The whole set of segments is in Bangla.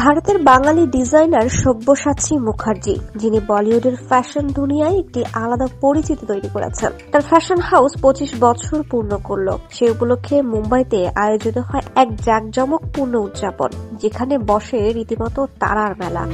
ভারতের বাঙালি ডিজাইনার সব্যসাচী মুখার্জি, যিনি বলিউডের ফ্যাশন দুনিয়ায় একটি আলাদা পরিচিতি তৈরি করেছেন। তার ফ্যাশন হাউস 25 বছর পূর্ণ করল। সে উপলক্ষে মুম্বাইতে আয়োজিত হয় এক জাঁকজমকপূর্ণ উদযাপন, যেখানে বসে রীতিমতো তারার মেলা।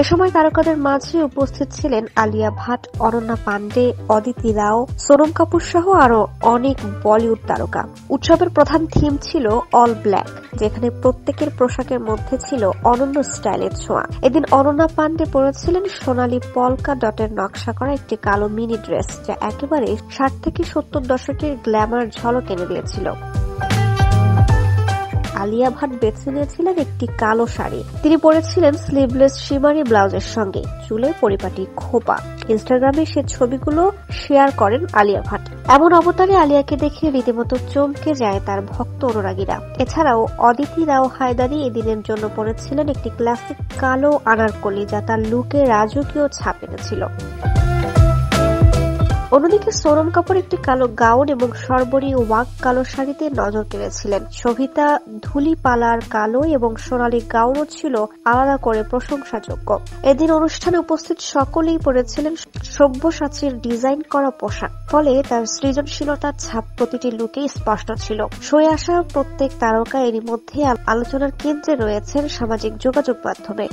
এ সময় তারকাদের মাঝে উপস্থিত ছিলেন আলিয়া ভাট, অনন্যা পান্ডে, অদিতি রাও, সোনম কাপুর সহ আরো অনেক বলিউড তারকা। উৎসবের প্রধান থিম ছিল অল ব্ল্যাক, যেখানে প্রত্যেকের পোশাকের মধ্যে ছিল অনন্য স্টাইলের ছোঁয়া। এদিন অনন্যা পান্ডে পরেছিলেন সোনালী পলকা ডটের নকশা করা একটি কালো মিনি ড্রেস, যা একেবারে 60 থেকে 70 দশকের গ্ল্যামার ঝলক এনে দিয়েছিল। আলিয়া ভাট বেছে নিয়েছিলেন একটি কালো শাড়ি। তিনি পরেছিলেন স্লিভলেস শিমারি ব্লাউজের সঙ্গে চুলে পরিপাটি খোপা। ইনস্টাগ্রামে সে ছবিগুলো শেয়ার করেন আলিয়া ভাট। এমন অবতারে আলিয়াকে দেখে রীতিমতো চমকে যায় তার ভক্ত অনুরাগীরা। এছাড়াও অদিতি রাও হায়দারি এদিনের জন্য পরেছিলেন একটি ক্লাসিক কালো আনারকলি, যা তার লুকে রাজকীয় ছাপ এনেছিল। অন্যদিকে সোনম কাপুর একটি কালো গাউন এবং সর্বরী ওয়াক কালো শাড়িতে নজর কেড়েছিলেন। সবিতা ধুলিপালার কালো এবং সোনালী গাউনও ছিল আলাদা করে প্রশংসাযোগ্য। এদিন অনুষ্ঠানে উপস্থিত সকলেই পরেছিলেন সব্যসাচীর ডিজাইন করা পোশাক, ফলে তার সৃজনশীলতার ছাপ প্রতিটি লুকেই স্পষ্ট ছিল। শোয়ে আসা প্রত্যেক তারকা এরই মধ্যে আলোচনার কেন্দ্রে রয়েছেন সামাজিক যোগাযোগ মাধ্যমে।